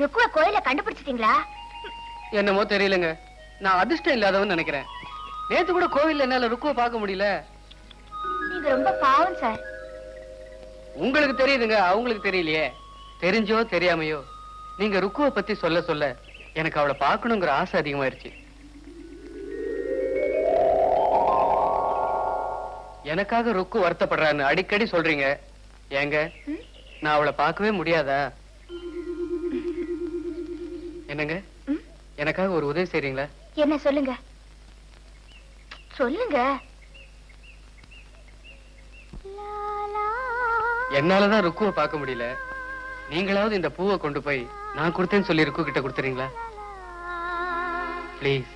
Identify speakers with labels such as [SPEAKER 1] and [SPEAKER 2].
[SPEAKER 1] ருக்குவ கோயில கண்டுபிடிச்சிட்டீங்களா?
[SPEAKER 2] என்னமோ தெரியலங்க, நான் அதிர்ஷ்டம் இல்லாதவன்னு நினைக்கிறேன். நேத்து கூட கோவில்ல என்னால ருக்குவ பார்க்க முடியல.
[SPEAKER 1] நீங்க ரொம்ப பாவம் சார்.
[SPEAKER 2] உங்களுக்கு தெரியுதுங்க, அவங்களுக்கு தெரியலையே. தெரிஞ்சோ தெரியாமையோ நீங்க ருக்குவ பத்தி சொல்ல சொல்ல எனக்கு அவளை பார்க்கணுங்கிற ஆசை அதிகமாயிருச்சு. எனக்காக ருக்கு வருத்தப்படுறான்னு அடிக்கடி சொல்றீங்க. ஏங்க, நான் அவளை பார்க்கவே முடியாதா? என்னங்க, எனக்காக ஒரு உதவி செய்றீங்களா?
[SPEAKER 1] என்ன சொல்லுங்க சொல்லுங்க.
[SPEAKER 2] என்னாலதான் ருக்குவ பார்க்க முடியல. நீங்களாவது இந்த பூவை கொண்டு போய் நான் கொடுத்தேன்னு சொல்லி ருக்கு கிட்ட கொடுத்துறீங்களா? பிளீஸ்.